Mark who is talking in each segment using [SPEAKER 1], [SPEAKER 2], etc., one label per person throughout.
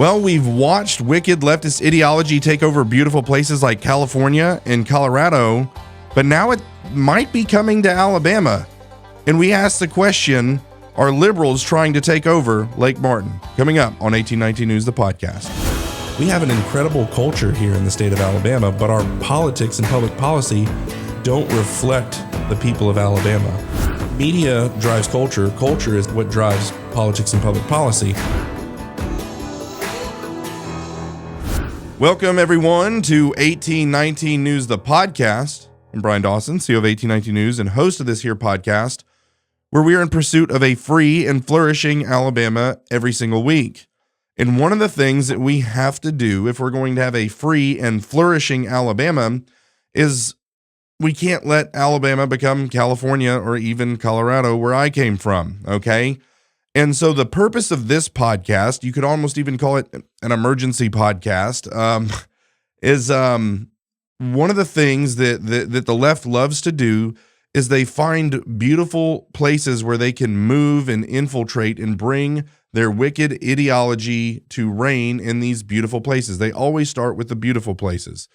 [SPEAKER 1] Well, we've watched wicked leftist ideology take over beautiful places like California and Colorado, but now it might be coming to Alabama. And we ask the question, are liberals trying to take over Lake Martin? Coming up on 1819 News, the podcast. We have an incredible culture here in the state of Alabama, but our politics and public policy don't reflect the people of Alabama. Media drives culture. Culture is what drives politics and public policy. Welcome, everyone, to 1819 News, the podcast. I'm Bryan Dawson, CEO of 1819 News and host of this here podcast, where we are in pursuit of a free and flourishing Alabama every single week. And one of the things that we have to do if we're going to have a free and flourishing Alabama is we can't let Alabama become California or even Colorado, where I came from, okay? And so the purpose of this podcast, you could almost even call it an emergency podcast, is one of the things that the left loves to do is they find beautiful places where they can move and infiltrate and bring their wicked ideology to reign in these beautiful places. They always start with the beautiful places.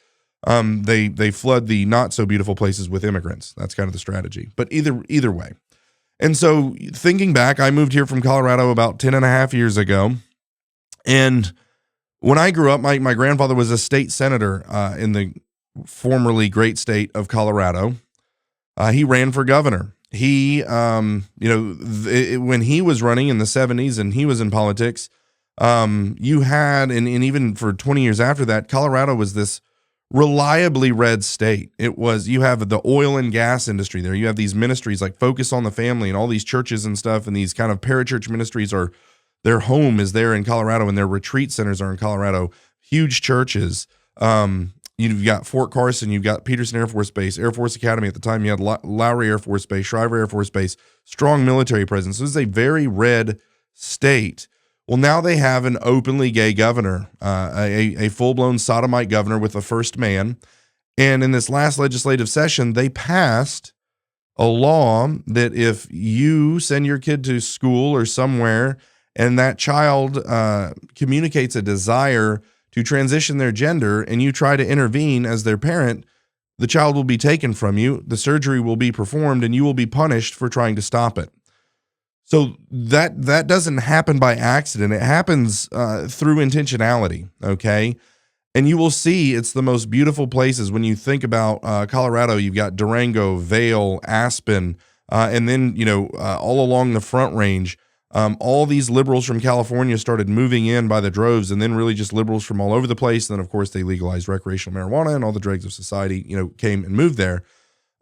[SPEAKER 1] They flood the not so beautiful places with immigrants. That's kind of the strategy. But either way. And so thinking back, I moved here from Colorado about 10 and a half years ago. And when I grew up, my grandfather was a state senator in the formerly great state of Colorado. He ran for governor. He, when he was running in the 70s and he was in politics, you had, and even for 20 years after that, Colorado was this reliably red state. It was, you have the oil and gas industry there. You have these ministries like Focus on the Family and all these churches and stuff. And these kind of parachurch ministries are, their home is there in Colorado and their retreat centers are in Colorado. Huge churches. You've got Fort Carson, you've got Peterson Air Force Base, Air Force Academy at the time. You had Lowry Air Force Base, Shriver Air Force Base, strong military presence. This is a very red state. Well, now they have an openly gay governor, a full-blown sodomite governor with a first man. And in this last legislative session, they passed a law that if you send your kid to school or somewhere and that child communicates a desire to transition their gender and you try to intervene as their parent, the child will be taken from you, the surgery will be performed, and you will be punished for trying to stop it. So that doesn't happen by accident. It happens through intentionality, okay? And you will see it's the most beautiful places. When you think about Colorado, you've got Durango, Vail, Aspen, and then, all along the Front Range, all these liberals from California started moving in by the droves, and then really just liberals from all over the place. And then, of course, they legalized recreational marijuana, and all the dregs of society, came and moved there.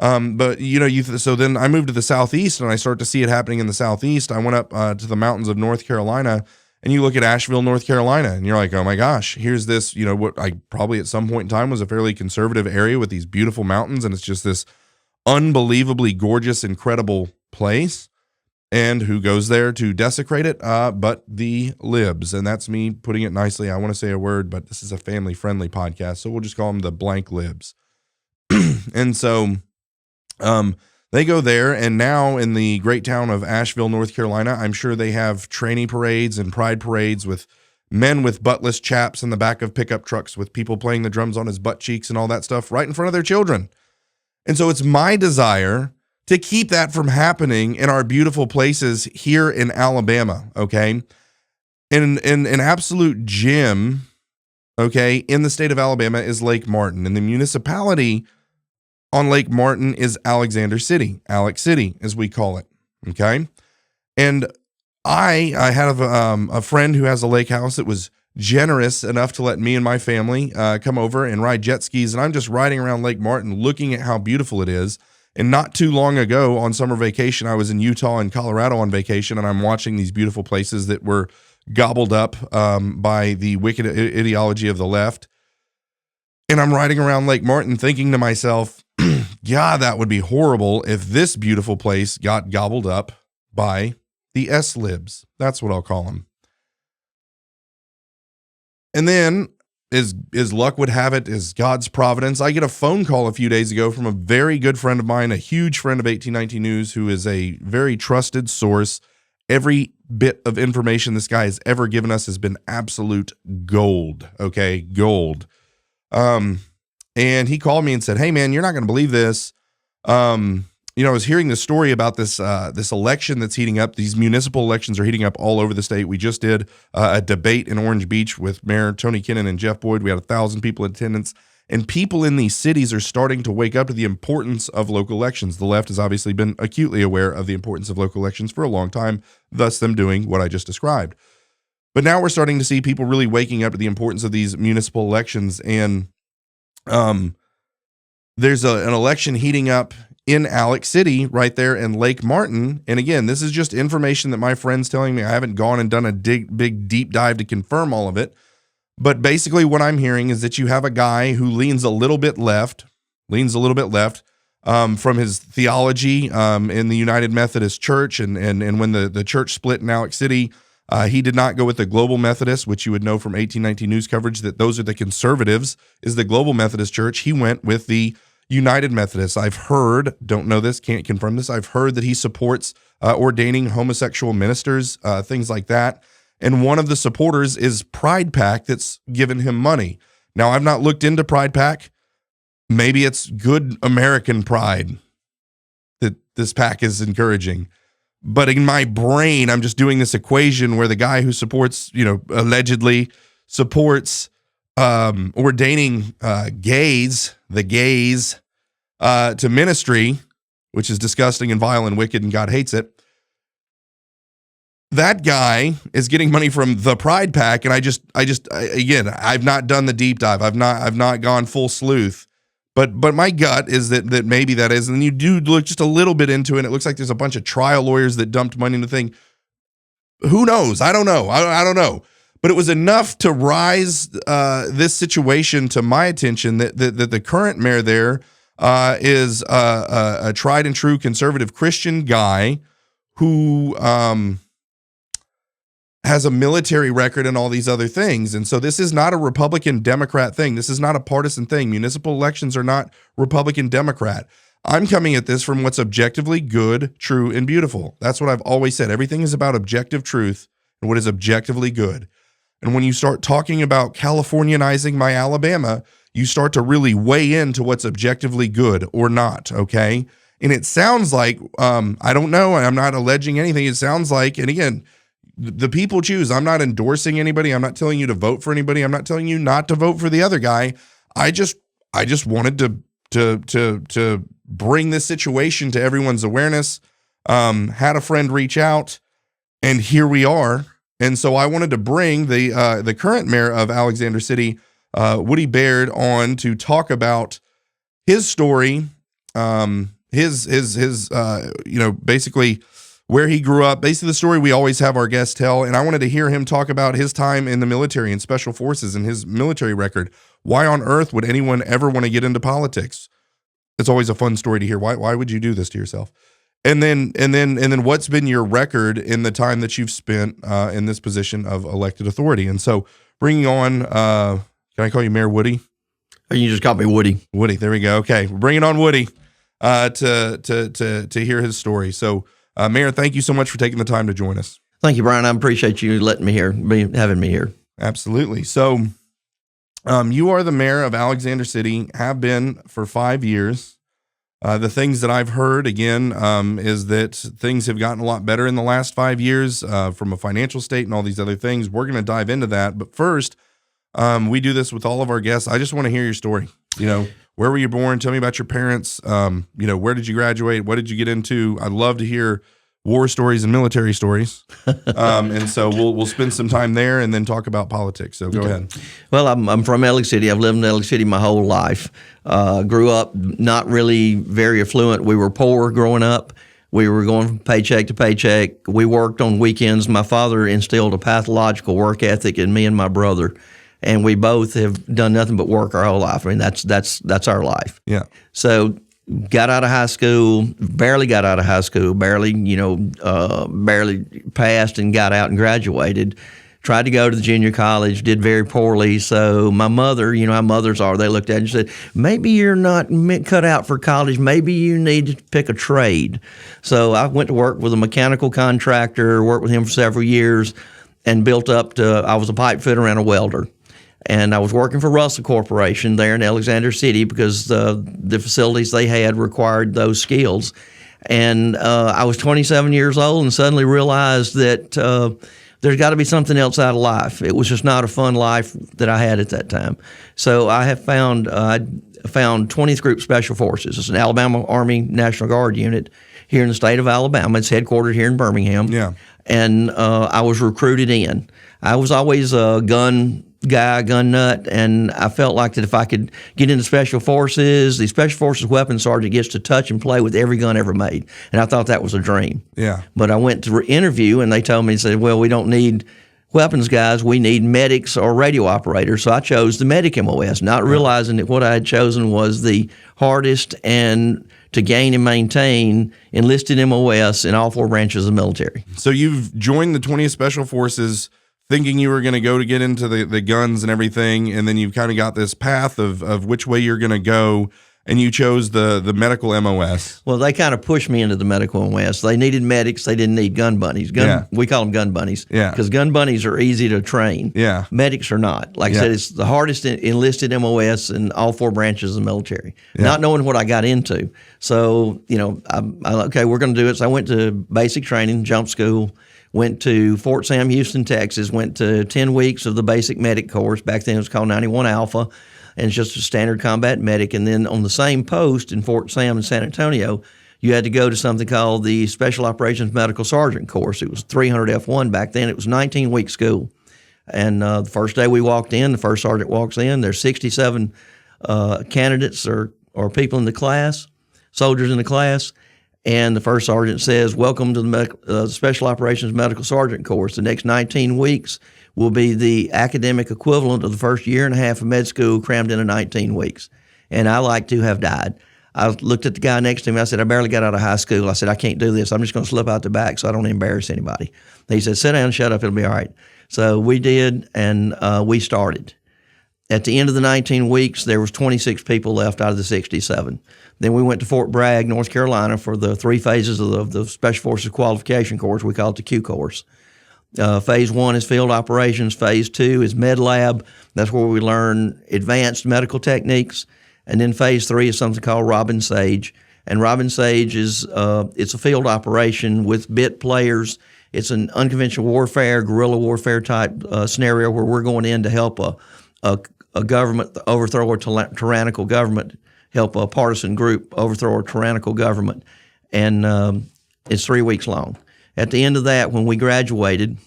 [SPEAKER 1] So then I moved to the Southeast and I start to see it happening in the Southeast. I went up to the mountains of North Carolina, and you look at Asheville, North Carolina, and you're like, oh my gosh, here's this, what I probably at some point in time was a fairly conservative area with these beautiful mountains. And it's just this unbelievably gorgeous, incredible place. And who goes there to desecrate it? But the libs. And that's me putting it nicely. I want to say a word, but this is a family friendly podcast. So we'll just call them the blank libs. And so, they go there, and now in the great town of Asheville, North Carolina, I'm sure they have tranny parades and pride parades with men with buttless chaps in the back of pickup trucks with people playing the drums on his butt cheeks and all that stuff right in front of their children. And so it's my desire to keep that from happening in our beautiful places here in Alabama, okay? And an absolute gem, okay, in the state of Alabama is Lake Martin, and the municipality on Lake Martin is Alexander City, Alex City, as we call it, okay? And I have a friend who has a lake house that was generous enough to let me and my family come over and ride jet skis, and I'm just riding around Lake Martin looking at how beautiful it is. And not too long ago on summer vacation, I was in Utah and Colorado on vacation, and I'm watching these beautiful places that were gobbled up by the wicked ideology of the left. And I'm riding around Lake Martin thinking to myself, yeah, that would be horrible if this beautiful place got gobbled up by the S-libs. That's what I'll call them. And then, as luck would have it, as God's providence, I get a phone call a few days ago from a very good friend of mine, a huge friend of 1819 News, who is a very trusted source Every bit of information this guy has ever given us has been absolute gold. Okay, gold. And he called me and said, "Hey man, you're not going to believe this. I was hearing the story about this election that's heating up. These municipal elections are heating up all over the state. We just did a debate in Orange Beach with Mayor Tony Kinnon and Jeff Boyd. We had 1,000 people in attendance, and people in these cities are starting to wake up to the importance of local elections. The left has obviously been acutely aware of the importance of local elections for a long time, thus them doing what I just described. But now we're starting to see people really waking up to the importance of these municipal elections, and there's an election heating up in Alex City right there in Lake Martin. And again, this is just information that my friend's telling me. I haven't gone and done a big deep dive to confirm all of it. But basically what I'm hearing is that you have a guy who leans a little bit left from his theology in the United Methodist Church. And when the church split in Alex City, he did not go with the Global Methodist, which you would know from 1819 news coverage that those are the conservatives, is the Global Methodist Church. He went with the United Methodist. I've heard, don't know this, can't confirm this, I've heard that he supports ordaining homosexual ministers, things like that. And one of the supporters is Pride PAC that's given him money. Now, I've not looked into Pride PAC. Maybe it's good American pride that this PAC is encouraging. But in my brain, I'm just doing this equation where the guy who supports, allegedly supports ordaining gays to ministry, which is disgusting and vile and wicked, and God hates it. That guy is getting money from the Pride PAC, and I've not done the deep dive. I've not gone full sleuth, but my gut is that maybe that is. And you do look just a little bit into it, and it looks like there's a bunch of trial lawyers that dumped money in the thing. Who knows? I don't know. I don't know. But it was enough to rise this situation to my attention that the current mayor there is a tried and true conservative Christian guy who has a military record and all these other things. And so this is not a Republican Democrat thing. This is not a partisan thing. Municipal elections are not Republican Democrat. I'm coming at this from what's objectively good, true, and beautiful. That's what I've always said. Everything is about objective truth and what is objectively good. And when you start talking about Californianizing my Alabama, you start to really weigh into what's objectively good or not, okay? And it sounds like, I don't know, I'm not alleging anything. It sounds like, and again, the people choose. I'm not endorsing anybody. I'm not telling you to vote for anybody. I'm not telling you not to vote for the other guy. I just wanted to bring this situation to everyone's awareness. Had a friend reach out, and here we are. And so I wanted to bring the current mayor of Alexander City, Woody Baird, on to talk about his story, basically where he grew up, basically the story we always have our guests tell. And I wanted to hear him talk about his time in the military and special forces and his military record. Why on earth would anyone ever want to get into politics? It's always a fun story to hear. Why would you do this to yourself? And then what's been your record in the time that you've spent in this position of elected authority? And so bringing on, can I call you Mayor Woody?
[SPEAKER 2] You just call me Woody.
[SPEAKER 1] Woody, there we go. Okay, we're bringing on Woody to hear his story. So, Mayor, thank you so much for taking the time to join us.
[SPEAKER 2] Thank you, Brian. I appreciate you letting me having me here.
[SPEAKER 1] Absolutely. So, you are the mayor of Alexander City, have been for 5 years. The things that I've heard, again, is that things have gotten a lot better in the last 5 years from a financial state and all these other things. We're going to dive into that. But first, we do this with all of our guests. I just want to hear your story. Where were you born? Tell me about your parents. Where did you graduate? What did you get into? I'd love to hear war stories and military stories. And so we'll spend some time there and then talk about politics. So go ahead.
[SPEAKER 2] Well, I'm from Alex City. I've lived in Alex City my whole life. Grew up not really very affluent. We were poor growing up. We were going from paycheck to paycheck. We worked on weekends. My father instilled a pathological work ethic in me and my brother. And we both have done nothing but work our whole life. I mean, that's our life.
[SPEAKER 1] Yeah.
[SPEAKER 2] So got out of high school, barely got out of high school, barely passed and got out and graduated. tried to go to the junior college, did very poorly. So my mother, you know how mothers are, they looked at it and said, maybe you're not cut out for college. Maybe you need to pick a trade. So I went to work with a mechanical contractor, worked with him for several years, and built up to, I was a pipe fitter and a welder. And I was working for Russell Corporation there in Alexander City because the facilities they had required those skills. And I was 27 years old and suddenly realized that there's got to be something else out of life. It was just not a fun life that I had at that time. So I found 20th Group Special Forces. It's an Alabama Army National Guard unit here in the state of Alabama. It's headquartered here in Birmingham.
[SPEAKER 1] Yeah.
[SPEAKER 2] And I was recruited in. I was always a gun guy, gun nut, and I felt like that if I could get into Special Forces, the Special Forces weapons sergeant gets to touch and play with every gun ever made. And I thought that was a dream.
[SPEAKER 1] Yeah.
[SPEAKER 2] But I went to interview, and they told me, said, well, we don't need weapons guys, we need medics or radio operators. So I chose the medic MOS, not realizing that what I had chosen was the hardest and to gain and maintain enlisted MOS in all 4 branches of the military.
[SPEAKER 1] So you've joined the 20th Special Forces thinking you were going to go to get into the guns and everything, and then you've kind of got this path of which way you're going to go, and you chose the medical MOS.
[SPEAKER 2] Well, they kind of pushed me into the medical MOS. They needed medics. They didn't need gun bunnies. We call them gun bunnies.
[SPEAKER 1] Yeah.
[SPEAKER 2] Because gun bunnies are easy to train.
[SPEAKER 1] Yeah.
[SPEAKER 2] Medics are not. Like I said, it's the hardest enlisted MOS in all 4 branches of the military.
[SPEAKER 1] Yeah.
[SPEAKER 2] Not knowing what I got into. So, you know, okay, we're going to do it. So I went to basic training, jump school, went to Fort Sam, Houston, Texas, went to 10 weeks of the basic medic course. Back then it was called 91 Alpha. And it's just a standard combat medic. And then on the same post in Fort Sam and San Antonio, you had to go to something called the Special Operations Medical Sergeant course. It was 300 F1 back then. It was 19-week school. And the first day we walked in, the first sergeant walks in. There's 67 candidates or people in the class, soldiers in the class. And the first sergeant says, welcome to the Special Operations Medical Sergeant course. The next 19 weeks will be the academic equivalent of the first year and a half of med school crammed into 19 weeks. And I like to have died. I looked at the guy next to me. I said, I barely got out of high school. I said, I can't do this. I'm just going to slip out the back so I don't embarrass anybody. He said, sit down, shut up, it'll be all right. So we did, and we started. At the end of the 19 weeks, there was 26 people left out of the 67. Then we went to Fort Bragg, North Carolina, for the 3 phases of the Special Forces qualification course. We call it the Q course. Phase 1 is field operations. Phase 2 is med lab. That's where we learn advanced medical techniques. And then phase 3 is something called Robin Sage. And Robin Sage is it's a field operation with bit players. It's an unconventional warfare, guerrilla warfare type scenario where we're going in to help a government overthrow a tyrannical government, help a partisan group overthrow a tyrannical government. And it's 3 weeks long. At the end of that, when we graduated,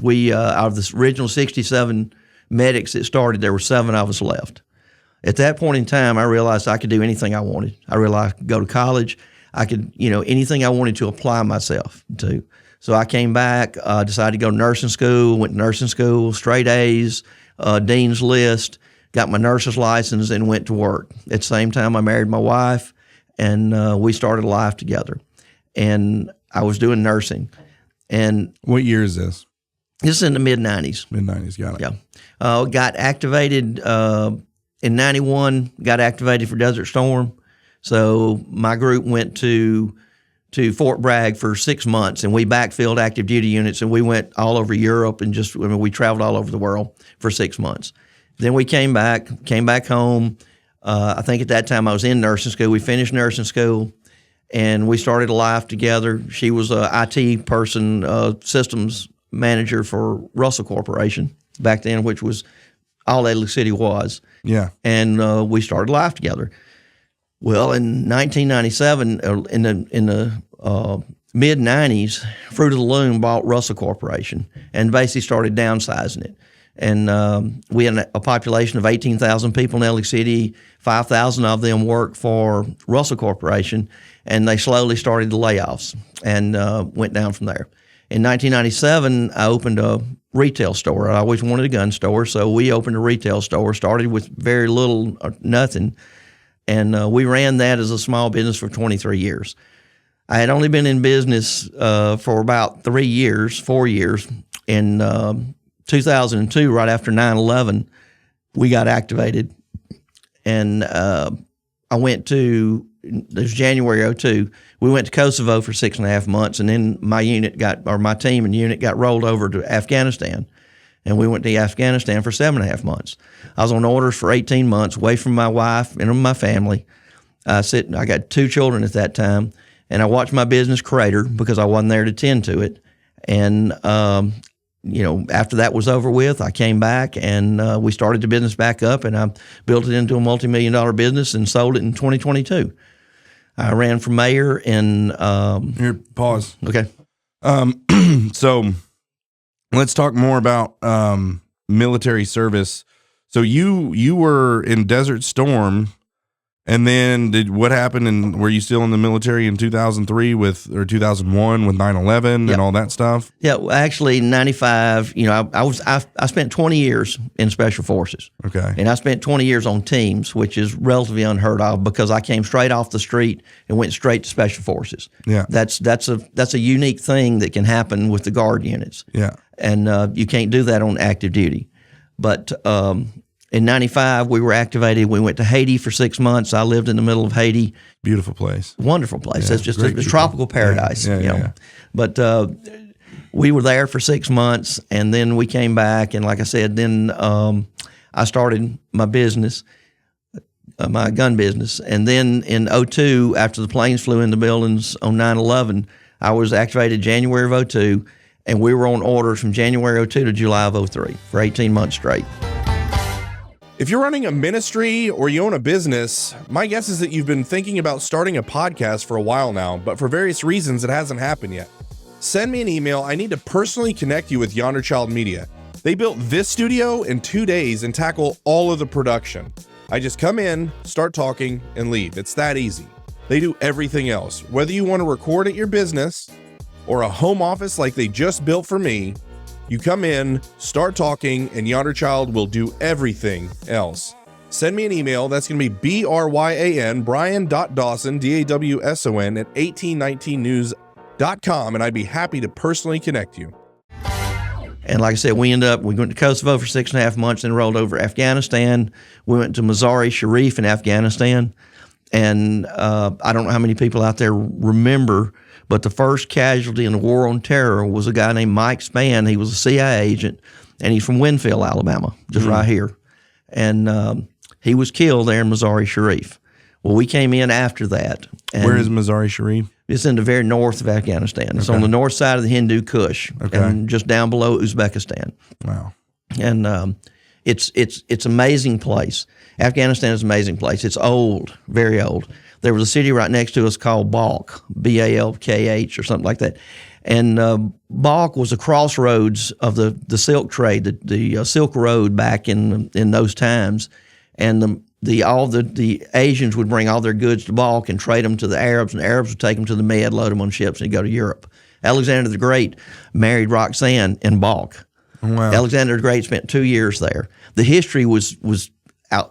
[SPEAKER 2] we out of the original 67 medics that started, there were 7 of us left. At that point in time, I realized I could do anything I wanted. I realized I could go to college. I could, anything I wanted to apply myself to. So I came back, decided to go to nursing school, went to nursing school, straight A's, Dean's List, got my nurse's license, and went to work. At the same time, I married my wife, and we started a life together. And I was doing nursing. And
[SPEAKER 1] what year is this?
[SPEAKER 2] This is in the mid-'90s.
[SPEAKER 1] Mid-'90s, got it.
[SPEAKER 2] Yeah. Got activated in 91, got activated for Desert Storm. So my group went to Fort Bragg for 6 months, and we backfilled active duty units, and we went all over Europe and we traveled all over the world for 6 months. Then we came back home. I think at that time I was in nursing school. We finished nursing school, and we started a life together. She was a IT person, systems manager for Russell Corporation back then, which was all Italy City was.
[SPEAKER 1] Yeah.
[SPEAKER 2] And we started life together. Well, in 1997, in the mid-'90s, Fruit of the Loom bought Russell Corporation and basically started downsizing it. And we had a population of 18,000 people in LA City. 5,000 of them worked for Russell Corporation, and they slowly started the layoffs and went down from there. In 1997, I opened a retail store. I always wanted a gun store, so we opened a retail store, started with very little or nothing, and we ran that as a small business for 23 years. I had only been in business for about 4 years, and 2002, right after 9/11, we got activated, and I went to, it was January '02. We went to Kosovo for 6.5 months, and then my team and unit got rolled over to Afghanistan, and we went to Afghanistan for 7.5 months. I was on orders for 18 months, away from my wife and my family. I got 2 children at that time, and I watched my business crater because I wasn't there to tend to it. And after that was over with, I came back and we started the business back up, and I built it into a multi-million-dollar business and sold it in 2022. I ran for mayor in.
[SPEAKER 1] Here, pause.
[SPEAKER 2] Okay.
[SPEAKER 1] So let's talk more about military service. So you were in Desert Storm, and then what happened? And were you still in the military in 2003 or 2001 with 9/11 and all that stuff?
[SPEAKER 2] Yeah, well, actually, 95. I spent 20 years in Special Forces.
[SPEAKER 1] Okay.
[SPEAKER 2] And I spent 20 years on teams, which is relatively unheard of because I came straight off the street and went straight to Special Forces.
[SPEAKER 1] Yeah.
[SPEAKER 2] That's a unique thing that can happen with the Guard units.
[SPEAKER 1] Yeah.
[SPEAKER 2] And you can't do that on active duty. But in 95, we were activated. We went to Haiti for 6 months. I lived in the middle of Haiti.
[SPEAKER 1] Beautiful place.
[SPEAKER 2] Wonderful place.
[SPEAKER 1] Yeah,
[SPEAKER 2] it's just
[SPEAKER 1] a
[SPEAKER 2] tropical paradise.
[SPEAKER 1] Yeah.
[SPEAKER 2] But we were there for 6 months, and then we came back. And like I said, then I started my business, my gun business. And then in '02, after the planes flew into buildings on 9/11, I was activated January of '02, and we were on orders from January '02 to July of '03 for 18 months straight.
[SPEAKER 1] If you're running a ministry or you own a business, my guess is that you've been thinking about starting a podcast for a while now, but for various reasons it hasn't happened yet. Send me an email. I need to personally connect you with Yonder Child Media. They built this studio in 2 days and tackle all of the production. I just come in, start talking, and leave. It's that easy. They do everything else. Whether you want to record at your business or a home office like they just built for me, you come in, start talking, and Yonder Child will do everything else. Send me an email. That's going to be BRYAN, Bryan.Dawson, DAWSON at 1819news.com, and I'd be happy to personally connect you.
[SPEAKER 2] And like I said, we went to Kosovo for 6.5 months and rolled over Afghanistan. We went to Mazar-e-Sharif in Afghanistan. And I don't know how many people out there remember, but the first casualty in the war on terror was a guy named Mike Spann. He was a CIA agent, and he's from Winfield, Alabama, just right here. And he was killed there in Mazar-e-Sharif. Well, we came in after that.
[SPEAKER 1] Where is Mazar-e-Sharif?
[SPEAKER 2] It's in the very north of Afghanistan. It's on the north side of the Hindu Kush, and just down below Uzbekistan.
[SPEAKER 1] Wow.
[SPEAKER 2] And it's amazing place. Afghanistan is an amazing place. It's old, very old. There was a city right next to us called Balkh, Balkh or something like that. And Balkh was a crossroads of the silk trade, the Silk Road back in those times. And the Asians would bring all their goods to Balkh and trade them to the Arabs, and the Arabs would take them to the Med, load them on ships, and go to Europe. Alexander the Great married Roxanne in Balkh.
[SPEAKER 1] Wow.
[SPEAKER 2] Alexander the Great spent 2 years there. The history was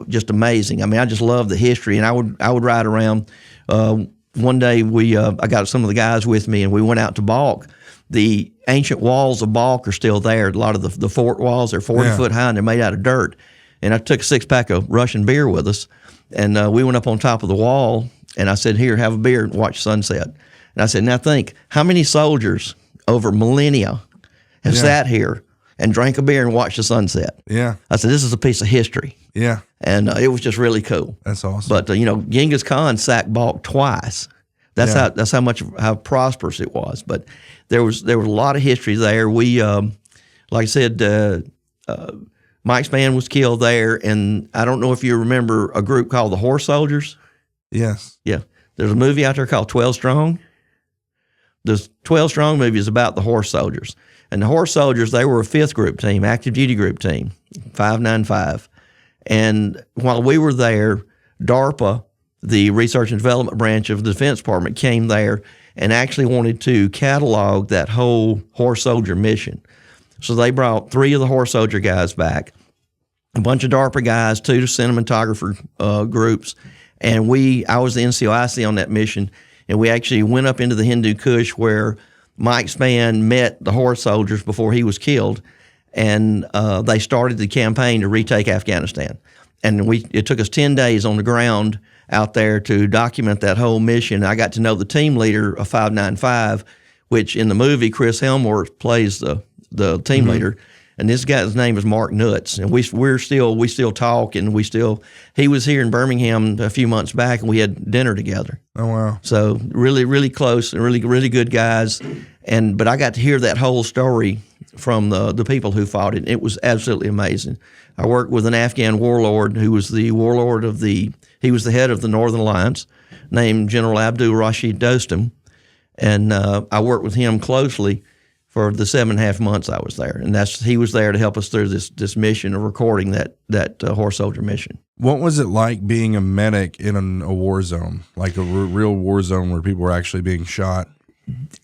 [SPEAKER 2] just amazing. I mean, I just love the history, and I would ride around. One day I got some of the guys with me, and we went out to Balkh. The ancient walls of Balkh are still there. A lot of the fort walls are 40 foot high, and they're made out of dirt. And I took a 6-pack of Russian beer with us, and we went up on top of the wall, and I said, "Here, have a beer and watch sunset." And I said, "Now think, how many soldiers over millennia have sat here and drank a beer and watched the sunset?"
[SPEAKER 1] Yeah.
[SPEAKER 2] I said, "This is a piece of history."
[SPEAKER 1] Yeah.
[SPEAKER 2] And it was just really cool.
[SPEAKER 1] That's awesome.
[SPEAKER 2] But Genghis Khan sacked Balkh twice. That's how prosperous it was. But there was a lot of history there. We, like I said, Mike Spann was killed there, and I don't know if you remember a group called the Horse Soldiers.
[SPEAKER 1] Yes.
[SPEAKER 2] Yeah, there's a movie out there called 12 Strong. The 12 Strong movie is about the Horse Soldiers, and the Horse Soldiers, they were a 5th group team, active duty group team, 595. And while we were there, DARPA, the Research and Development branch of the Defense Department, came there and actually wanted to catalog that whole Horse Soldier mission. So they brought 3 of the Horse Soldier guys back, a bunch of DARPA guys, 2 cinematographer groups, and I was the NCOIC on that mission, and we actually went up into the Hindu Kush where Mike Spann met the Horse Soldiers before he was killed, and they started the campaign to retake Afghanistan. And it took us 10 days on the ground out there to document that whole mission. I got to know the team leader of 595, which in the movie Chris Helmworth plays the team leader, and this guy's name is Mark Nutz, and we still talk, and he was here in Birmingham a few months back, and we had dinner together.
[SPEAKER 1] Oh wow!
[SPEAKER 2] So really, really close, and really good guys, but I got to hear that whole story from the people who fought it. It was absolutely amazing. I worked with an Afghan warlord who was the warlord he was the head of the Northern Alliance, named General Abdul Rashid Dostum, and I worked with him closely for the 7.5 months I was there, and he was there to help us through this mission of recording that horse soldier mission.
[SPEAKER 1] What was it like being a medic in a war zone, like a real war zone where people were actually being shot?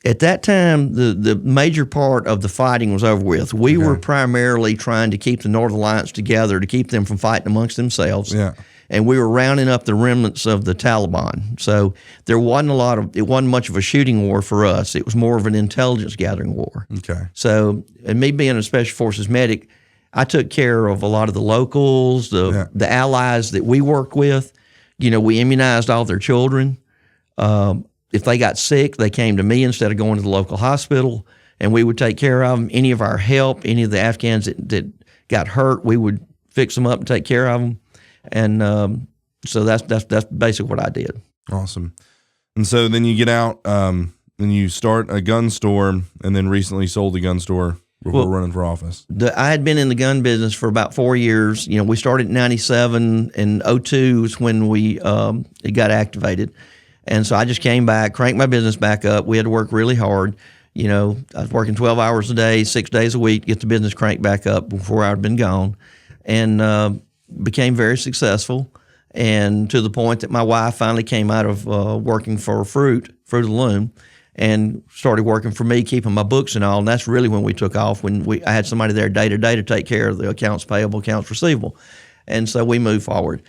[SPEAKER 2] At that time, the major part of the fighting was over with. We were primarily trying to keep the Northern Alliance together, to keep them from fighting amongst themselves.
[SPEAKER 1] Yeah.
[SPEAKER 2] And we were rounding up the remnants of the Taliban. So it wasn't much of a shooting war for us. It was more of an intelligence gathering war.
[SPEAKER 1] Okay.
[SPEAKER 2] So, and me being a Special Forces medic, I took care of a lot of the locals, the allies that we worked with. We immunized all their children. If they got sick, they came to me instead of going to the local hospital, and we would take care of them. Any of our help, any of the Afghans that got hurt, we would fix them up and take care of them. And so that's basically what I did.
[SPEAKER 1] Awesome. And so then you get out and you start a gun store, and then recently sold the gun store before running for office.
[SPEAKER 2] I had been in the gun business for about 4 years. We started in 97, and 02 is when it got activated. And so I just came back, cranked my business back up. We had to work really hard. I was working 12 hours a day, 6 days a week to get the business cranked back up before I'd been gone. And became very successful, and to the point that my wife finally came out of working for Fruit of the Loom, and started working for me, keeping my books and all. And that's really when we took off, when I had somebody there day to day to take care of the accounts payable, accounts receivable. And so we moved forward.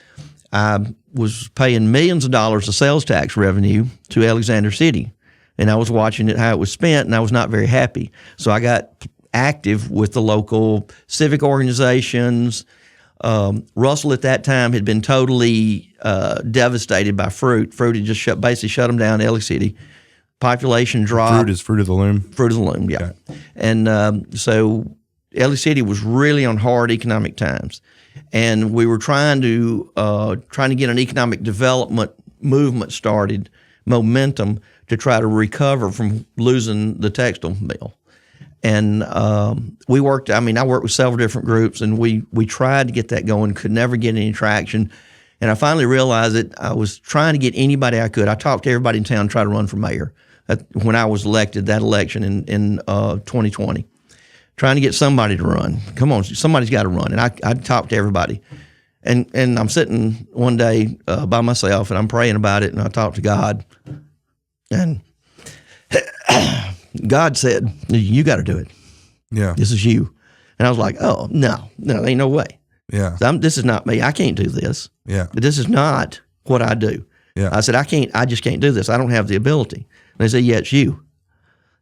[SPEAKER 2] I was paying millions of dollars of sales tax revenue to Alexander City, and I was watching how it was spent, and I was not very happy. So I got active with the local civic organizations. Russell at that time had been totally devastated by Fruit. Fruit had just basically shut them down in LA City. Population dropped.
[SPEAKER 1] Fruit is Fruit of the Loom?
[SPEAKER 2] Fruit of the Loom, yeah. Okay. And so LA City was really on hard economic times. And we were trying to get an economic development movement started, momentum, to try to recover from losing the textile mill. And I worked with several different groups, and we tried to get that going, could never get any traction. And I finally realized that I was trying to get anybody I could. I talked to everybody in town, tried to run for mayor when I was elected, that election in 2020. Trying to get somebody to run. Come on, somebody's got to run. And I talked to everybody. And I'm sitting one day by myself, and I'm praying about it, and I talked to God. And God said, "You got to do it.
[SPEAKER 1] Yeah,
[SPEAKER 2] this is you." And I was like, "Oh no, ain't no way.
[SPEAKER 1] Yeah,
[SPEAKER 2] this is not me. I can't do this.
[SPEAKER 1] Yeah,
[SPEAKER 2] this is not what I do."
[SPEAKER 1] Yeah,
[SPEAKER 2] I said, I just can't do this. I don't have the ability." And they said, "Yeah, it's you."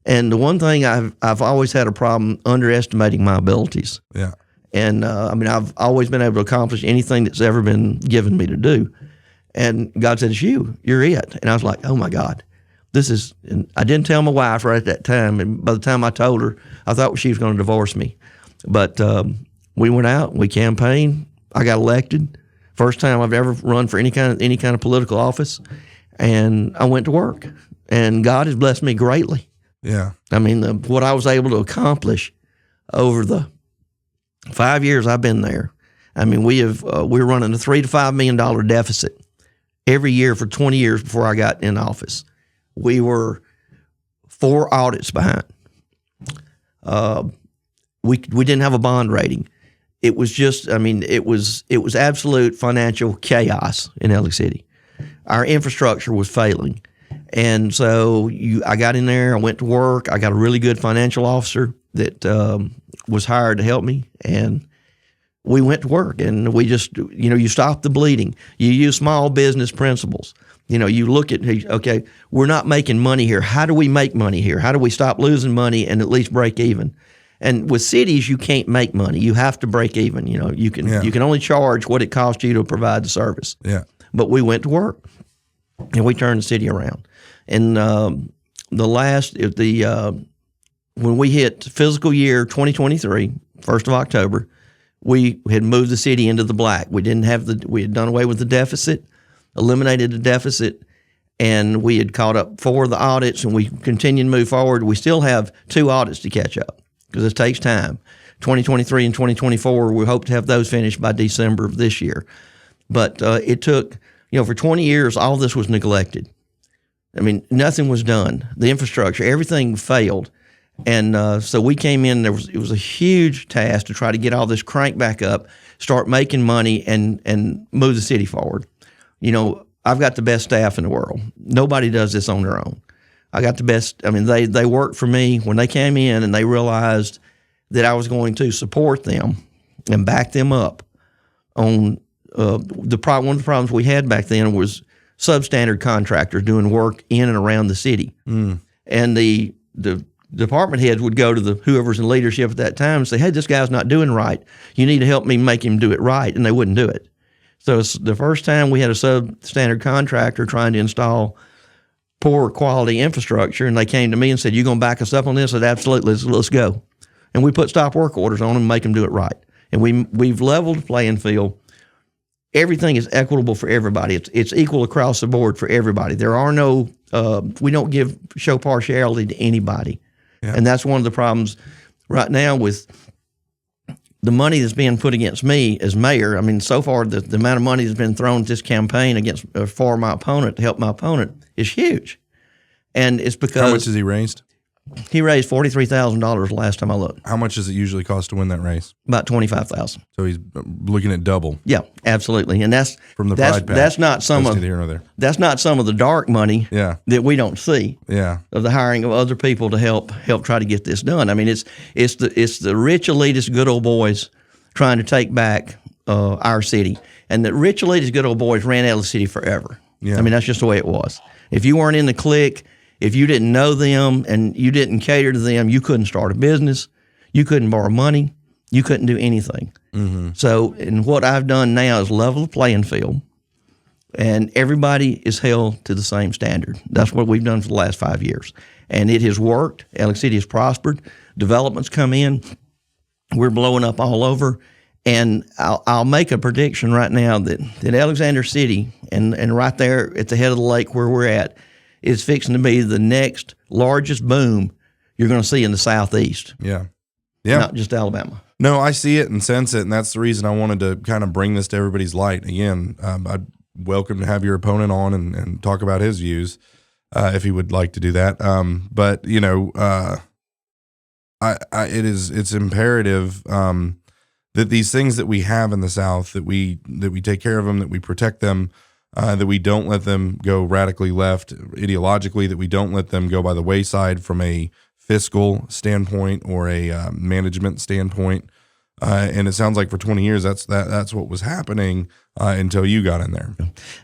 [SPEAKER 2] And the one thing I've always had a problem underestimating my abilities.
[SPEAKER 1] Yeah,
[SPEAKER 2] and I've always been able to accomplish anything that's ever been given me to do. And God said, "It's you. You're it." And I was like, "Oh my God." And I didn't tell my wife right at that time, and by the time I told her, I thought she was going to divorce me. But we went out, we campaigned, I got elected. First time I've ever run for any kind of political office, and I went to work. And God has blessed me greatly.
[SPEAKER 1] Yeah.
[SPEAKER 2] What I was able to accomplish over the 5 years I've been there. We're running a $3 to $5 million deficit every year for 20 years before I got in office. We were 4 audits behind. We didn't have a bond rating. It was just, it was absolute financial chaos in LA City. Our infrastructure was failing. And so I got in there, I went to work, I got a really good financial officer that was hired to help me, and we went to work, and we just, you stop the bleeding. You use small business principles. You look at, okay, we're not making money here. How do we make money here? How do we stop losing money and at least break even? And with cities, you can't make money. You have to break even. You can only charge what it costs you to provide the service.
[SPEAKER 1] Yeah.
[SPEAKER 2] But we went to work, and we turned the city around. And when we hit fiscal year 2023, 1st of October, we had moved the city into the black. We had done away with the deficit, eliminated the deficit, and we had caught up 4 of the audits, and we continued to move forward. We still have 2 audits to catch up because it takes time. 2023 and 2024, we hope to have those finished by December of this year. But it took, for 20 years, all this was neglected. I mean, nothing was done. The infrastructure, everything failed. And so we came in, it was a huge task to try to get all this crank back up, start making money, and move the city forward. I've got the best staff in the world. Nobody does this on their own. I got the best. I mean, they worked for me when they came in, and they realized that I was going to support them and back them up on one of the problems we had back then was substandard contractors doing work in and around the city. And the department heads would go to whoever's in leadership at that time and say, hey, this guy's not doing right. You need to help me make him do it right. And they wouldn't do it. So it's the first time we had a substandard contractor trying to install poor quality infrastructure, and they came to me and said, you going to back us up on this? I said, absolutely, let's go. And we put stop work orders on them and make them do it right. And we've leveled the playing field. Everything is equitable for everybody. It's equal across the board for everybody. There are no, we don't show partiality to anybody. Yeah. And that's one of the problems right now with the money that's being put against me as mayor. I mean, so far the amount of money that's been thrown at this campaign for my opponent to help my opponent is huge. And it's because—
[SPEAKER 1] How much has he raised?
[SPEAKER 2] He raised $43,000 last time I looked.
[SPEAKER 1] How much does it usually cost to win that race?
[SPEAKER 2] About $25,000.
[SPEAKER 1] So he's looking at double.
[SPEAKER 2] Yeah, absolutely. And that's
[SPEAKER 1] from the Pride Pack.
[SPEAKER 2] That's not some of
[SPEAKER 1] here nor there.
[SPEAKER 2] That's not some of the dark money that we don't see.
[SPEAKER 1] Yeah.
[SPEAKER 2] Of the hiring of other people to help try to get this done. I mean, it's the rich elitist good old boys trying to take back our city, and the rich elitist good old boys ran out of the city forever. Yeah. I mean, that's just the way it was. If you weren't in the clique, if you didn't know them and you didn't cater to them, you couldn't start a business, you couldn't borrow money, you couldn't do anything. Mm-hmm. So, and what I've done now is level the playing field, and everybody is held to the same standard. That's what we've done for the last 5 years. And it has worked. Alex City has prospered. Developments come in. We're blowing up all over. And I'll make a prediction right now that Alexander City and right there at the head of the lake where we're at is fixing to be the next largest boom you're going to see in the Southeast.
[SPEAKER 1] Yeah. Yeah.
[SPEAKER 2] Not just Alabama.
[SPEAKER 1] No, I see it and sense it, and that's the reason I wanted to kind of bring this to everybody's light. Again, I'd welcome to have your opponent on and talk about his views if he would like to do that. But, it's imperative that these things that we have in the South, that we take care of them, that we protect them, that we don't let them go radically left ideologically, that we don't let them go by the wayside from a fiscal standpoint or a management standpoint. And it sounds like for 20 years that's what was happening until you got in there.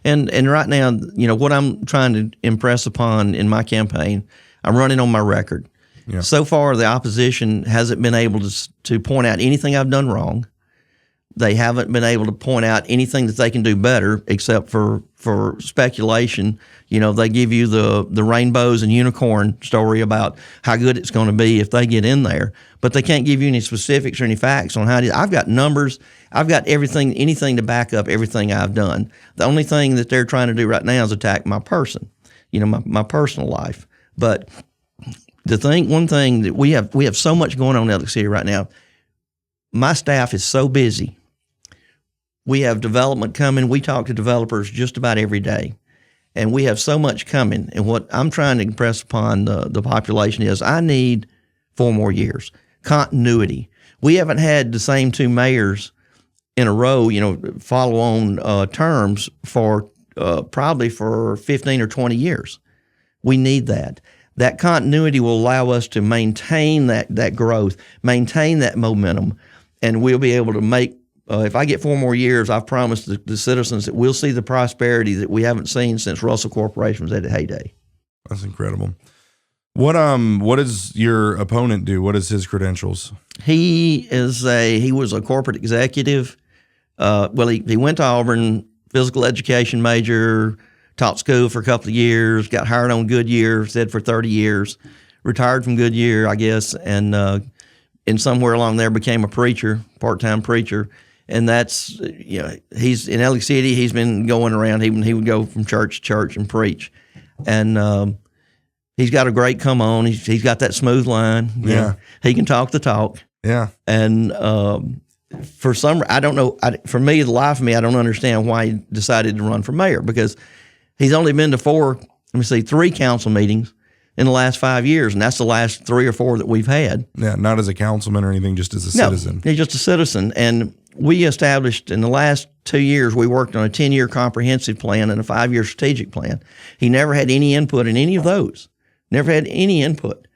[SPEAKER 2] And right now, what I'm trying to impress upon in my campaign, I'm running on my record. Yeah. So far, the opposition hasn't been able to point out anything I've done wrong. They haven't been able to point out anything that they can do better, except for speculation. They give you the rainbows and unicorn story about how good it's going to be if they get in there, but they can't give you any specifics or any facts on how to. I've got numbers. I've got anything to back up everything I've done. The only thing that they're trying to do right now is attack my person, my personal life. But one thing that we have so much going on in Alex City right now. My staff is so busy. We have development coming. We talk to developers just about every day, and we have so much coming. And what I'm trying to impress upon the population is I need 4 more years. Continuity. We haven't had the same 2 mayors in a row, follow on terms for probably for 15 or 20 years. We need that. That continuity will allow us to maintain that growth, maintain that momentum, and we'll be able to make, if I get 4 more years, I've promised the citizens that we'll see the prosperity that we haven't seen since Russell Corporation was at a heyday.
[SPEAKER 1] That's incredible. What does your opponent do? What is his credentials?
[SPEAKER 2] He was a corporate executive. He went to Auburn, physical education major, taught school for a couple of years, got hired on Goodyear, said for 30 years, retired from Goodyear, I guess, and somewhere along there became a preacher, part-time preacher. And that's, he's in Alex City. He's been going around. He would go from church to church and preach. And he's got a great come on. He's got that smooth line.
[SPEAKER 1] Yeah.
[SPEAKER 2] He can talk the talk.
[SPEAKER 1] Yeah.
[SPEAKER 2] And I don't know. For me, the life of me, I don't understand why he decided to run for mayor, because he's only been to 3 council meetings in the last 5 years, and that's the last 3 or 4 that we've had.
[SPEAKER 1] Yeah, not as a councilman or anything, just as a citizen.
[SPEAKER 2] He's just a citizen. And we established in the last 2 years, we worked on a 10-year comprehensive plan and a 5-year strategic plan. He never had any input in any of those. Never had any input.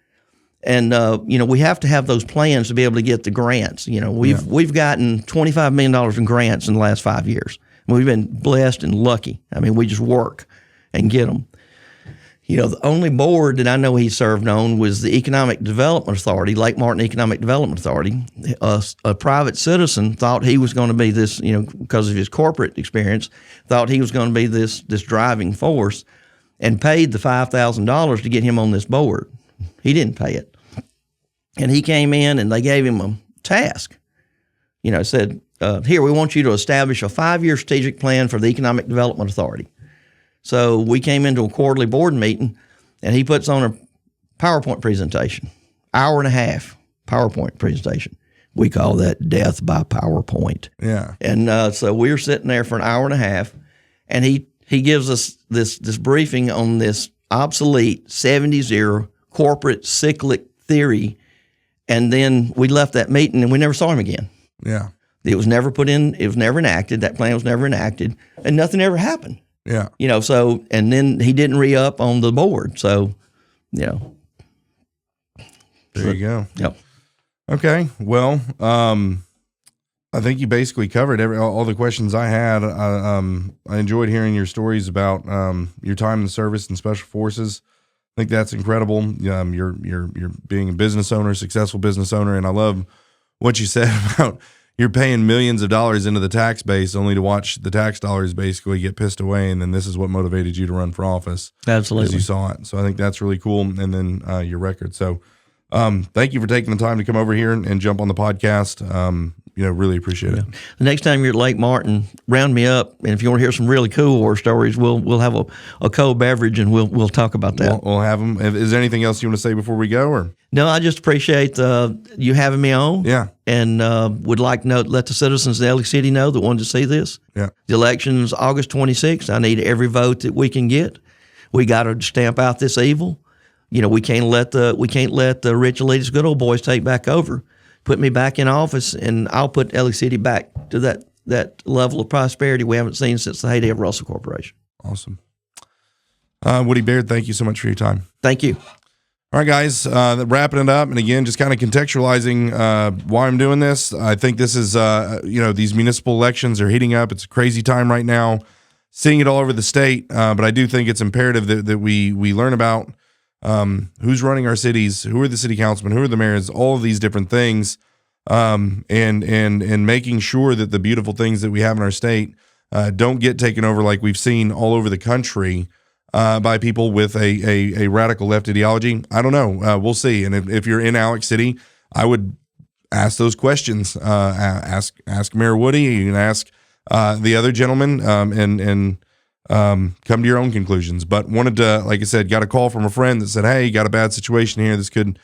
[SPEAKER 2] And, we have to have those plans to be able to get the grants. We've gotten $25 million in grants in the last 5 years. We've been blessed and lucky. I mean, we just work and get them. The only board that I know he served on was the Economic Development Authority, Lake Martin Economic Development Authority. A private citizen thought he was going to be this, because of his corporate experience, thought he was going to be this driving force, and paid the $5,000 to get him on this board. He didn't pay it. And he came in and they gave him a task. Said, here, we want you to establish a 5-year strategic plan for the Economic Development Authority. So we came into a quarterly board meeting, and he puts on a PowerPoint presentation, 1.5 hour PowerPoint presentation. We call that death by PowerPoint.
[SPEAKER 1] Yeah.
[SPEAKER 2] And so we were sitting there for 1.5 hours, and he gives us this briefing on this obsolete 70s era corporate cyclic theory, and then we left that meeting and we never saw him again.
[SPEAKER 1] Yeah.
[SPEAKER 2] It was never put in. It was never enacted. That plan was never enacted, and nothing ever happened.
[SPEAKER 1] Yeah.
[SPEAKER 2] And then he didn't re-up on the board. So,
[SPEAKER 1] There you go.
[SPEAKER 2] Yep.
[SPEAKER 1] Okay. Well, I think you basically covered all the questions I had. I enjoyed hearing your stories about your time in the service and special forces. I think that's incredible. You're being a business owner, successful business owner, and I love what you said about you're paying millions of dollars into the tax base only to watch the tax dollars basically get pissed away, and then this is what motivated you to run for office.
[SPEAKER 2] Absolutely.
[SPEAKER 1] As you saw it. So I think that's really cool, and then your record. So thank you for taking the time to come over here and jump on the podcast. Really appreciate it.
[SPEAKER 2] The next time you're at Lake Martin, round me up, and if you want to hear some really cool war stories, we'll have a cold beverage and we'll talk about that.
[SPEAKER 1] We'll have them. Is there anything else you want to say before we go, or?
[SPEAKER 2] No, I just appreciate you having me on.
[SPEAKER 1] Yeah.
[SPEAKER 2] And would like to let the citizens of Alex City know that wanted to see this.
[SPEAKER 1] Yeah.
[SPEAKER 2] The election's August 26th. I need every vote that we can get. We got to stamp out this evil. We can't let the rich elitist good old boys take back over. Put me back in office, and I'll put Alex City back to that level of prosperity we haven't seen since the heyday of Russell Corporation.
[SPEAKER 1] Awesome. Woody Baird, thank you so much for your time.
[SPEAKER 2] Thank you.
[SPEAKER 1] All right, guys, wrapping it up. And again, just kind of contextualizing why I'm doing this. I think this is, these municipal elections are heating up. It's a crazy time right now, seeing it all over the state. But I do think it's imperative that we learn about who's running our cities, who are the city councilmen, who are the mayors, all of these different things, and making sure that the beautiful things that we have in our state don't get taken over like we've seen all over the country by people with a radical left ideology. I don't know. We'll see. And if you're in Alex City, I would ask those questions. Ask Mayor Woody. You can ask the other gentleman and come to your own conclusions. But wanted to, like I said, got a call from a friend that said, hey, got a bad situation here. This could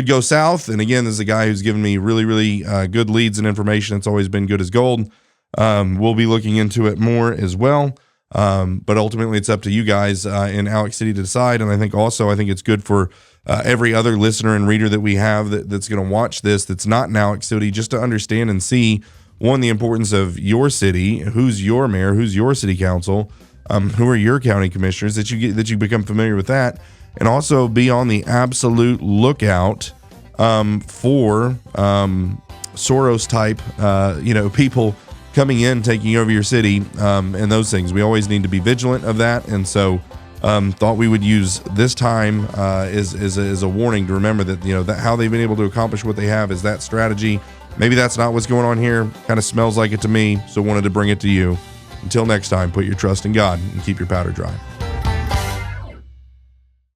[SPEAKER 1] go south. And again, this is a guy who's given me really, really good leads and information. It's always been good as gold. We'll be looking into it more as well. But ultimately it's up to you guys in Alex City to decide. And I think it's good for every other listener and reader that we have that's going to watch this that's not in Alex City, just to understand and see, one, the importance of your city, who's your mayor, who's your city council, who are your county commissioners, that you become familiar with that, and also be on the absolute lookout for Soros type people coming in, taking over your city, and those things. We always need to be vigilant of that. And so Thought we would use this time as a warning to remember that, that how they've been able to accomplish what they have is that strategy. Maybe that's not what's going on here. Kind of smells like it to me, so wanted to bring it to you. Until next time, put your trust in God and keep your powder dry.